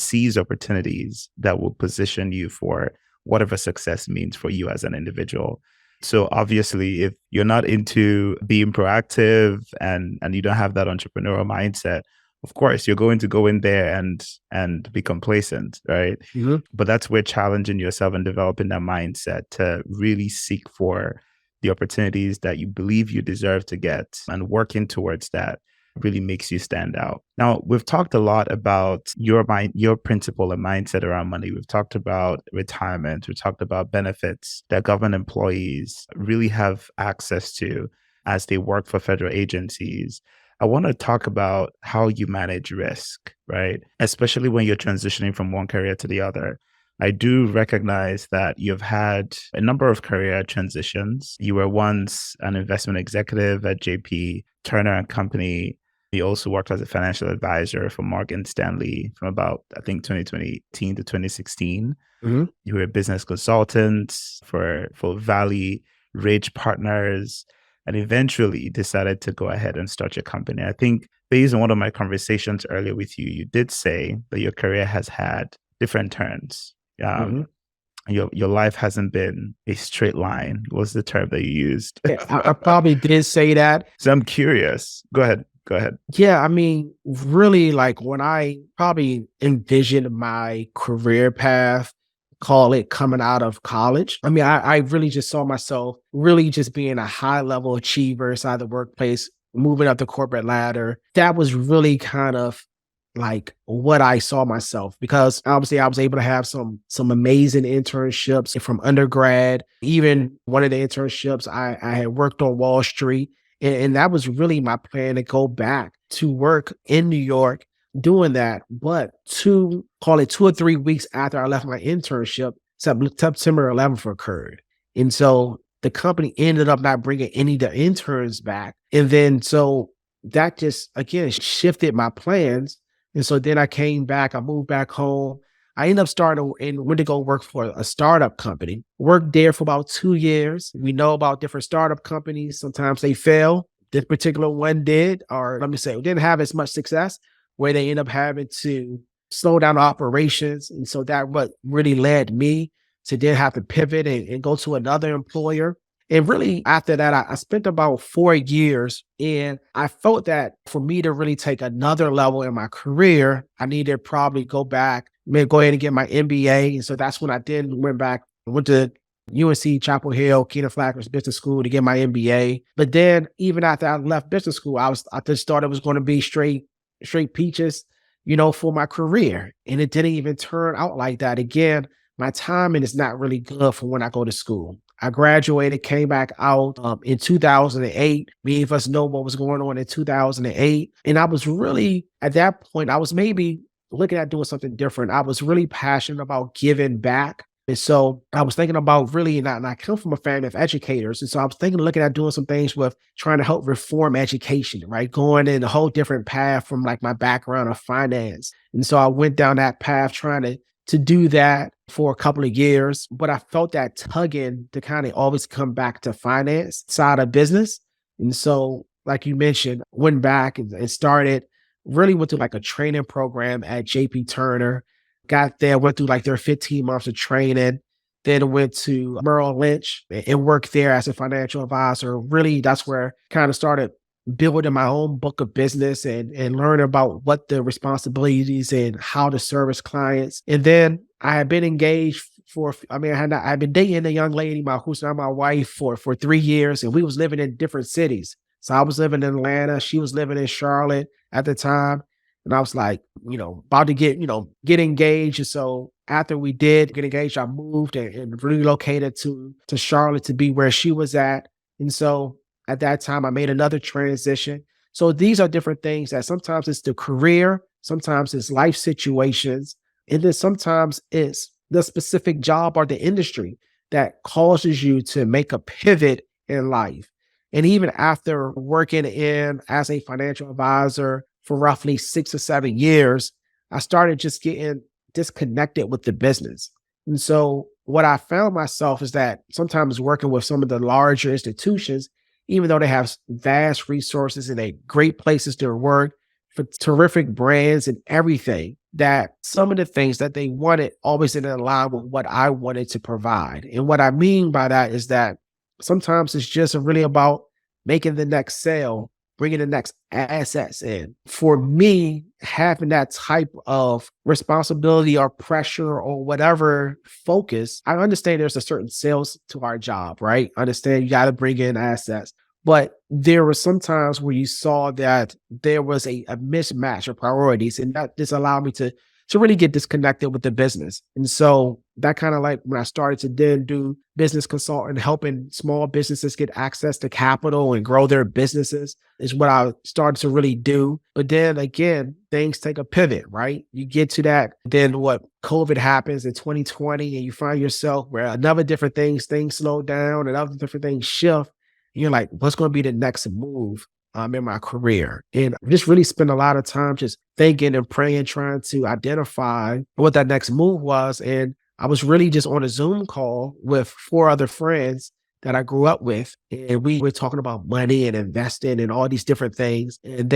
seize opportunities that will position you for whatever success means for you as an individual? So obviously, if you're not into being proactive and you don't have that entrepreneurial mindset, of course, you're going to go in there and be complacent, right? But that's where challenging yourself and developing that mindset to really seek for the opportunities that you believe you deserve to get, and working towards that really makes you stand out. Now, we've talked a lot about your mind, your principle and mindset around money. We've talked about retirement. We talked about benefits that government employees really have access to as they work for federal agencies. I want to talk about how you manage risk, right? Especially when you're transitioning from one career to the other. I do recognize that you've had a number of career transitions. You were once an investment executive at JP Turner and Company. You also worked as a financial advisor for Morgan Stanley from about, I think, 2018 to 2016. Mhm. You were a business consultant for Valley Ridge Partners, and eventually decided to go ahead and start your company. I think based on one of my conversations earlier with you, you did say that your career has had different turns. Mhm. Your life hasn't been a straight line. What was the term that you used? Yeah, I probably did say that. So I'm curious. Go ahead. Go ahead. Yeah, I mean, really, like when I probably envisioned my career path, call it coming out of college. I mean, I really just saw myself really just being a high level achiever inside the workplace, moving up the corporate ladder. That was really kind of like what I saw myself because obviously I was able to have some amazing internships from undergrad. Even one of the internships I had worked on Wall Street. And that was really my plan to go back to work in New York doing that. But call it 2 or 3 weeks after I left my internship, September 11th occurred. And so the company ended up not bringing any of the interns back. And then so that just, again, shifted my plans. And so then I came back, I moved back home. I ended up starting and went to go work for a startup company. Worked there for about 2 years. We know about different startup companies. Sometimes they fail. This particular one did, or let me say, didn't have as much success where they end up having to slow down operations. And so that what really led me to then have to pivot and go to another employer. And really after that, I spent about 4 years and I felt that for me to really take another level in my career, I needed to probably go back, maybe go ahead and get my MBA. And so that's when I then went back, went to UNC Chapel Hill, Keenan Flacker's business school to get my MBA. But then even after I left business school, I just thought it was going to be straight peaches, for my career. And it didn't even turn out like that. Again, my timing is not really good for when I go to school. I graduated, came back out in 2008. Many of us know what was going on in 2008. And I was really, at that point, I was maybe looking at doing something different. I was really passionate about giving back. And so I was thinking about really, and I come from a family of educators. And so I was looking at doing some things with trying to help reform education, right? Going in a whole different path from like my background of finance. And so I went down that path trying to do that for a couple of years, but I felt that tugging to kind of always come back to finance side of business. And so, like you mentioned, went back and started, really went through like a training program at JP Turner, got there, went through like their 15 months of training, then went to Merrill Lynch and worked there as a financial advisor. Really, that's where I kind of started building my own book of business and learning about what the responsibilities and how to service clients. And then I had been engaged I've been dating a young lady, who's now my wife for 3 years, and we was living in different cities. So I was living in Atlanta. She was living in Charlotte at the time. And I was like, about to get engaged. And so after we did get engaged, I moved and relocated to Charlotte to be where she was at. And so at that time, I made another transition. So these are different things that sometimes it's the career, sometimes it's life situations, and then sometimes it's the specific job or the industry that causes you to make a pivot in life. And even after working as a financial advisor for roughly 6 or 7 years, I started just getting disconnected with the business. And so what I found myself is that sometimes working with some of the larger institutions, even though they have vast resources and they great places to work for terrific brands and everything, that some of the things that they wanted always didn't align with what I wanted to provide. And what I mean by that is that sometimes it's just really about making the next sale, bringing the next assets in. For me, having that type of responsibility or pressure or whatever focus, I understand there's a certain sales to our job, right? I understand you got to bring in assets. But there were some times where you saw that there was a mismatch of priorities, and that just allowed me to really get disconnected with the business. And so that kind of like when I started to then do business consulting, helping small businesses get access to capital and grow their businesses is what I started to really do. But then again, things take a pivot, right? You get to that, then what COVID happens in 2020 and you find yourself where another different things slow down and other different things shift. And you're like, what's going to be the next move? In my career. And I just really spent a lot of time just thinking and praying, trying to identify what that next move was. And I was really just on a Zoom call with 4 other friends that I grew up with. And we were talking about money and investing and all these different things. And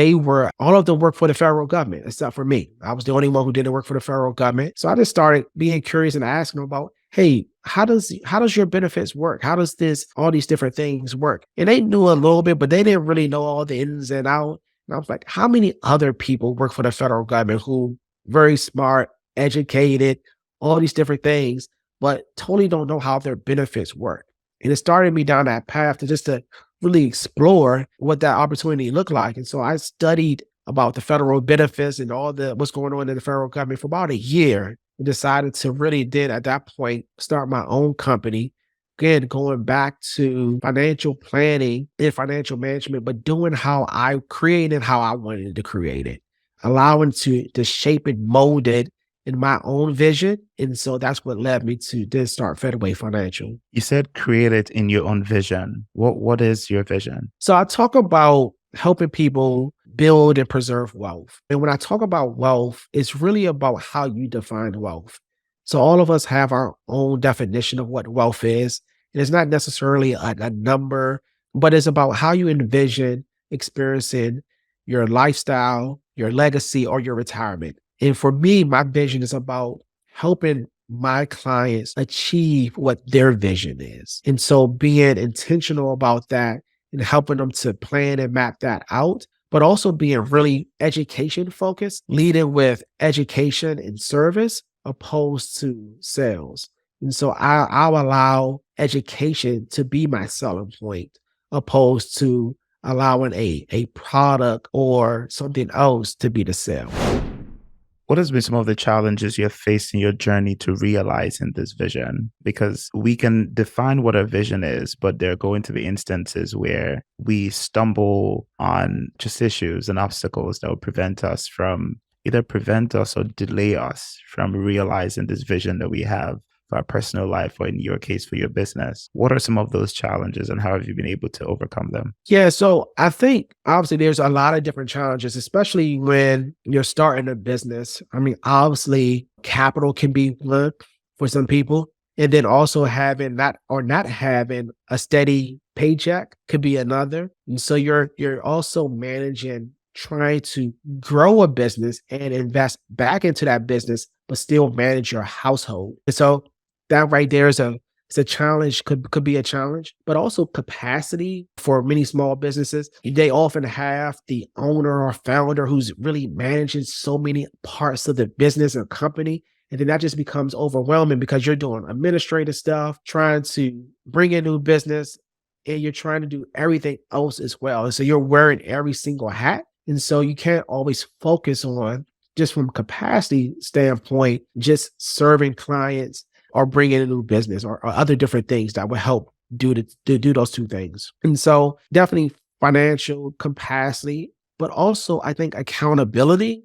all of them worked for the federal government, except for me. I was the only one who didn't work for the federal government. So I just started being curious and asking them about, hey, how does your benefits work? How does all these different things work? And they knew a little bit, but they didn't really know all the ins and outs. And I was like, how many other people work for the federal government who very smart, educated, all these different things, but totally don't know how their benefits work? And it started me down that path to really explore what that opportunity looked like. And so I studied about the federal benefits and what's going on in the federal government for about a year, and decided to really then at that point start my own company. Again, going back to financial planning and financial management, but doing how I created how I wanted to create it, allowing to shape it, mold it in my own vision. And so that's what led me to then start Fedway Financial. You said create it in your own vision. What is your vision? So I talk about helping people build and preserve wealth. And when I talk about wealth, it's really about how you define wealth. So all of us have our own definition of what wealth is. And it's not necessarily a number, but it's about how you envision experiencing your lifestyle, your legacy, or your retirement. And for me, my vision is about helping my clients achieve what their vision is. And so being intentional about that and helping them to plan and map that out, but also being really education focused, leading with education and service opposed to sales. And so I'll allow education to be my selling point opposed to allowing a product or something else to be the sale. What has been some of the challenges you've faced in your journey to realizing this vision? Because we can define what our vision is, but there are going to be instances where we stumble on just issues and obstacles that will prevent us or delay us from realizing this vision that we have for our personal life, or in your case, for your business. What are some of those challenges and how have you been able to overcome them? Yeah, so I think obviously there's a lot of different challenges, especially when you're starting a business. I mean, obviously capital can be one for some people. And then also having that or not having a steady paycheck could be another. And so you're also managing trying to grow a business and invest back into that business, but still manage your household. And so that right there it's a challenge, could be a challenge, but also capacity for many small businesses. They often have the owner or founder who's really managing so many parts of the business or company. And then that just becomes overwhelming because you're doing administrative stuff, trying to bring in new business, and you're trying to do everything else as well. And so you're wearing every single hat. And so you can't always focus on, just from capacity standpoint, just serving clients or bringing in a new business or other different things that would help do those two things. And so definitely financial capacity, but also I think accountability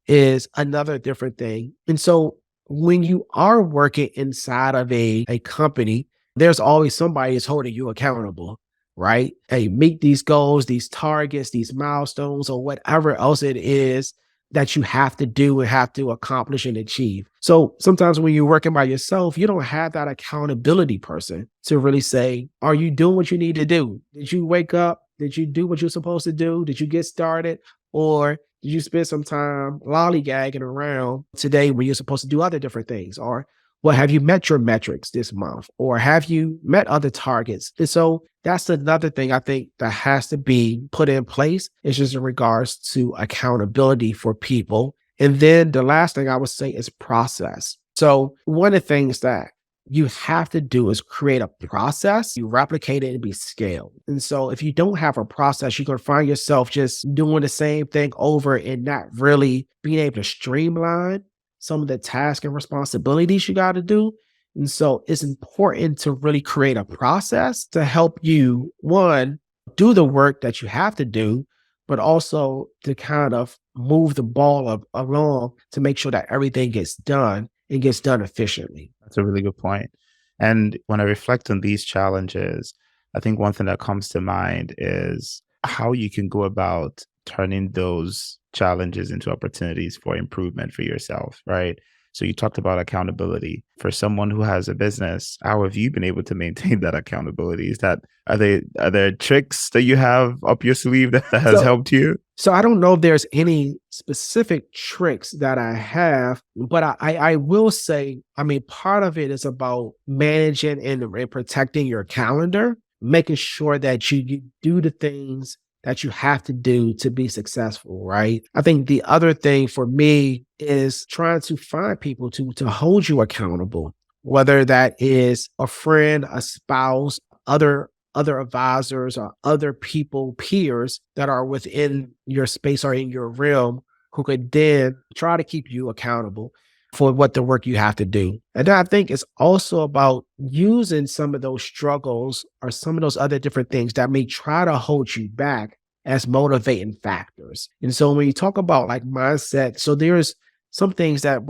is another different thing. And so when you are working inside of a company, there's always somebody that's holding you accountable, right? Hey, meet these goals, these targets, these milestones, or whatever else it is that you have to do and have to accomplish and achieve. So sometimes when you're working by yourself, you don't have that accountability person to really say, are you doing what you need to do? Did you wake up? Did you do what you're supposed to do? Did you get started? Or did you spend some time lollygagging around today when you're supposed to do other different things? Or Well, have you met your metrics this month? Or have you met other targets? And so that's another thing I think that has to be put in place is just in regards to accountability for people. And then the last thing I would say is process. So one of the things that you have to do is create a process, you replicate it and be scaled. And so if you don't have a process, you're going to find yourself just doing the same thing over and not really being able to streamline some of the tasks and responsibilities you got to do. And so it's important to really create a process to help you, one, do the work that you have to do, but also to kind of move the ball along to make sure that everything gets done and gets done efficiently. That's a really good point. And when I reflect on these challenges, I think one thing that comes to mind is how you can go about turning those challenges into opportunities for improvement for yourself, right? So you talked about accountability. For someone who has a business, how have you been able to maintain that accountability? Are there tricks that you have up your sleeve that has So helped you? So I don't know if there's any specific tricks that I have, but I will say, I mean, part of it is about managing and protecting your calendar, making sure that you do the things that you have to do to be successful, right? I think the other thing for me is trying to find people to hold you accountable, whether that is a friend, a spouse, other advisors or other people, peers that are within your space or in your realm who could then try to keep you accountable for what the work you have to do. And then I think it's also about using some of those struggles or some of those other different things that may try to hold you back as motivating factors. And so when you talk about like mindset, so there's some things that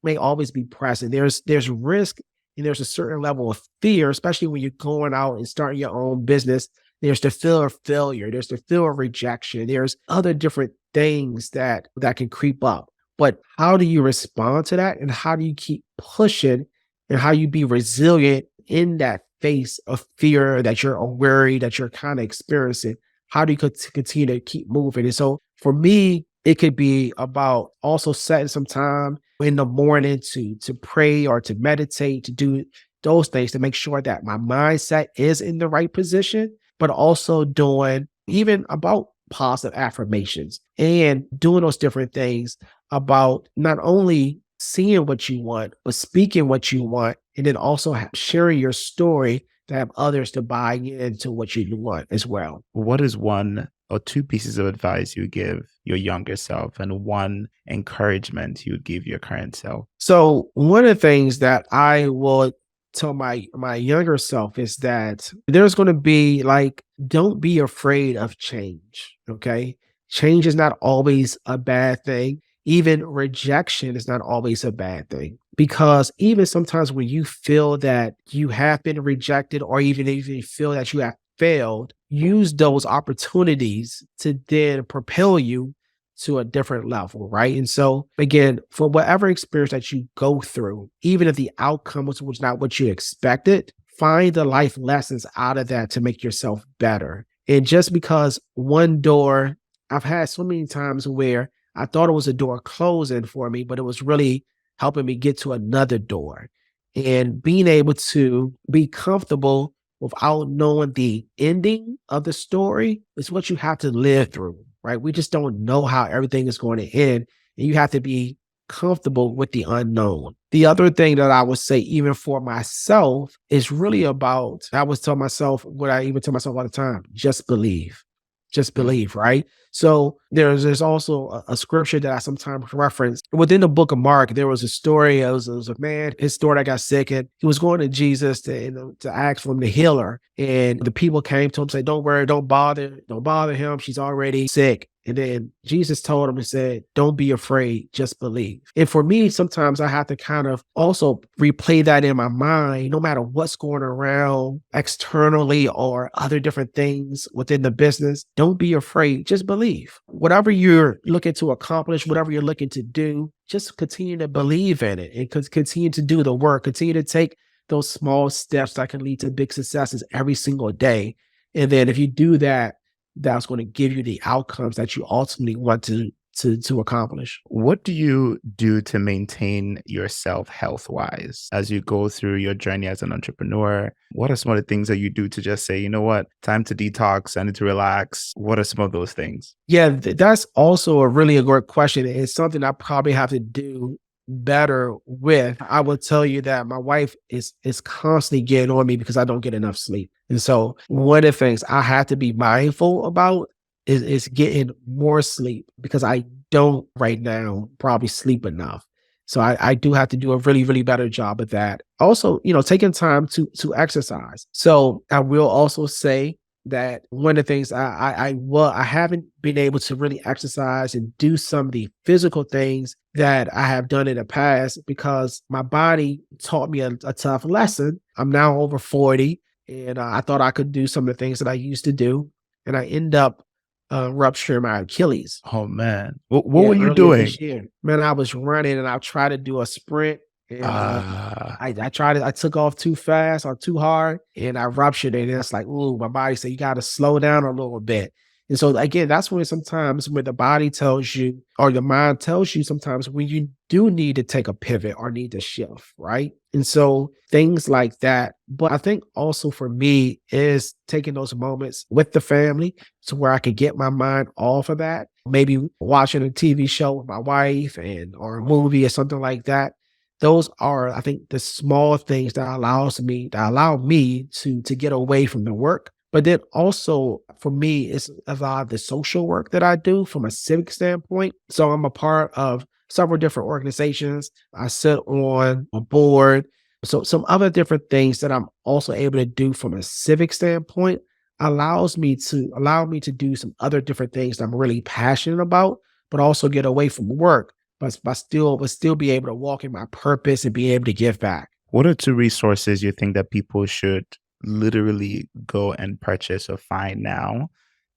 may always be present. There's risk and there's a certain level of fear, especially when you're going out and starting your own business. There's the fear of failure. There's the fear of rejection. There's other different things that can creep up. But how do you respond to that? And how do you keep pushing and how you be resilient in that face of fear that you're worried that you're kind of experiencing? How do you continue to keep moving? And so for me, it could be about also setting some time in the morning to pray or to meditate, to do those things to make sure that my mindset is in the right position, but also doing even about positive affirmations and doing those different things about not only seeing what you want, but speaking what you want, and then also sharing your story to have others to buy into what you want as well. What is one or two pieces of advice you would give your younger self and one encouragement you would give your current self? So one of the things that I will tell my younger self is that there's going to be like, don't be afraid of change. Okay. Change is not always a bad thing. Even rejection is not always a bad thing, because even sometimes when you feel that you have been rejected or even if you feel that you have failed, use those opportunities to then propel you to a different level, right? And so again, for whatever experience that you go through, even if the outcome was not what you expected, find the life lessons out of that to make yourself better. And just because one door, I've had so many times where I thought it was a door closing for me, but it was really helping me get to another door. And being able to be comfortable without knowing the ending of the story is what you have to live through, right? We just don't know how everything is going to end. And you have to be comfortable with the unknown. The other thing that I would say, even for myself, is really about, I always tell myself what I even tell myself all the time, just believe. Just believe, right? So there's also a scripture that I sometimes reference. Within the book of Mark, there was a story. It was a man, his daughter got sick, and he was going to Jesus to ask for him to heal her. And the people came to him and said, don't worry, don't bother him. She's already sick. And then Jesus told him and said, don't be afraid, just believe. And for me, sometimes I have to kind of also replay that in my mind, no matter what's going around externally or other different things within the business. Don't be afraid, just believe. Whatever you're looking to accomplish, whatever you're looking to do, just continue to believe in it and continue to do the work, continue to take those small steps that can lead to big successes every single day. And then if you do that, that's going to give you the outcomes that you ultimately want to to accomplish. What do you do to maintain yourself health wise as you go through your journey as an entrepreneur? What are some of the things that you do to just say, you know what, time to detox, I need to relax? What are some of those things? Yeah, that's also a great question. It's something I probably have to do better with. I will tell you that my wife is constantly getting on me because I don't get enough sleep. And so one of the things I have to be mindful about is getting more sleep because I don't right now probably sleep enough. So I do have to do a really, really better job of that. Also, taking time to exercise. So I will also say that one of the things I haven't been able to really exercise and do some of the physical things that I have done in the past because my body taught me a tough lesson. I'm now over 40 and I thought I could do some of the things that I used to do. And I end up rupturing my Achilles. Oh man. What Yeah, were you earlier doing? this year. Man, I was running and I tried to do a sprint and Ah, I tried it. I took off too fast or too hard and I ruptured it. And it's like, ooh, my body said you got to slow down a little bit. And so again, that's when sometimes when the body tells you or your mind tells you sometimes when you do need to take a pivot or need to shift, right? And so things like that. But I think also for me is taking those moments with the family to where I could get my mind off of that. Maybe watching a TV show with my wife and or a movie or something like that. Those are, I think, the small things that allow me to get away from the work. But then also for me, it's a lot of the social work that I do from a civic standpoint. So I'm a part of several different organizations. I sit on a board. So some other different things that I'm also able to do from a civic standpoint allow me to do some other different things that I'm really passionate about, but also get away from work, but still be able to walk in my purpose and be able to give back. what are two resources you think that people should literally go and purchase or find now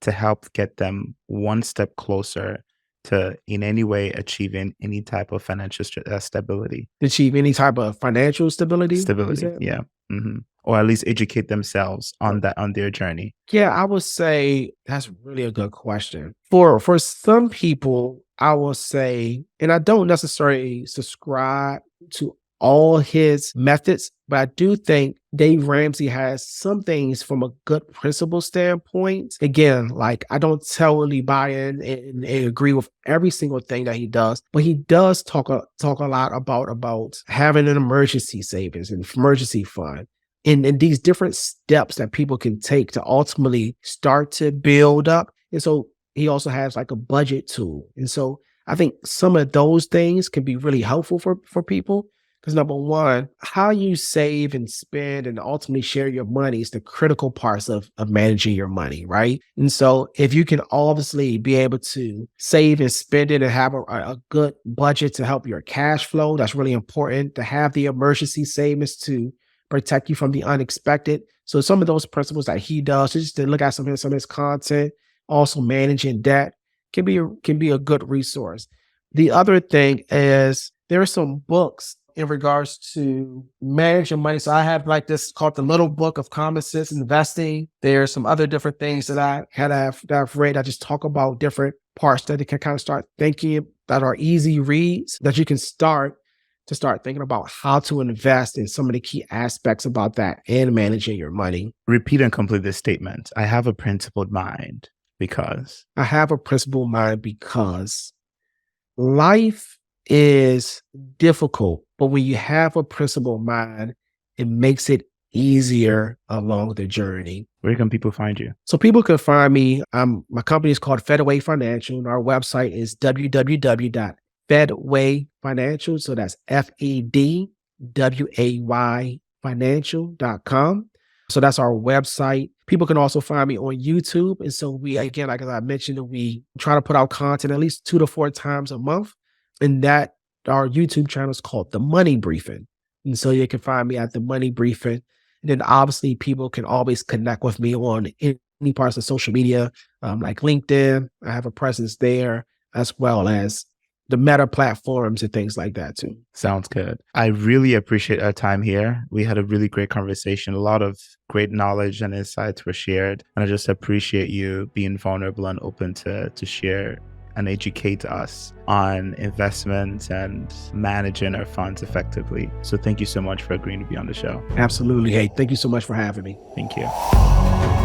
to help get them one step closer to in any way achieving any type of financial stability? To achieve any type of financial stability, you Stability, said? yeah. Or at least educate themselves on Oh, that on their journey. yeah, I would say that's really a good question. For some people, I will say, and I don't necessarily subscribe to all his methods, but I do think Dave Ramsey has some things from a good principle standpoint. Again, like I don't totally buy in and agree with every single thing that he does, but he does talk a lot about having an emergency savings and emergency fund and these different steps that people can take to ultimately start to build up. And so he also has like a budget tool. And so I think some of those things can be really helpful for people. Because number one, how you save and spend and ultimately share your money is the critical parts of managing your money, right? And so if you can obviously be able to save and spend it and have a good budget to help your cash flow, that's really important. To have the emergency savings to protect you from the unexpected. So some of those principles that he does, just to look at some of his content, also managing debt can be a good resource. The other thing is there are some books in regards to managing money. So I have like this called the Little Book of Common Sense Investing. There's some other different things that I've read. I just talk about different parts that you can kind of start thinking that are easy reads that you can start thinking about how to invest in some of the key aspects about that and managing your money. Repeat and complete this statement. I have a principled mind because. I have a principled mind because life is difficult, but when you have a principled mind, it makes it easier along the journey. Where can people find you? So people can find me. My company is called Fedway Financial, and our website is www.fedway financial. So that's FEDWAY financial.com. So that's our website. People can also find me on YouTube. And so we, again, like I mentioned, we try to put out content at least 2 to 4 times a month. And that our YouTube channel is called The Money Briefing. And so you can find me at The Money Briefing. And then obviously people can always connect with me on any parts of social media, like LinkedIn. I have a presence there as well as the Meta platforms and things like that too. Sounds good. I really appreciate our time here. We had a really great conversation. A lot of great knowledge and insights were shared. And I just appreciate you being vulnerable and open to share and educate us on investments and managing our funds effectively. So thank you so much for agreeing to be on the show. Absolutely. Hey, thank you so much for having me. Thank you.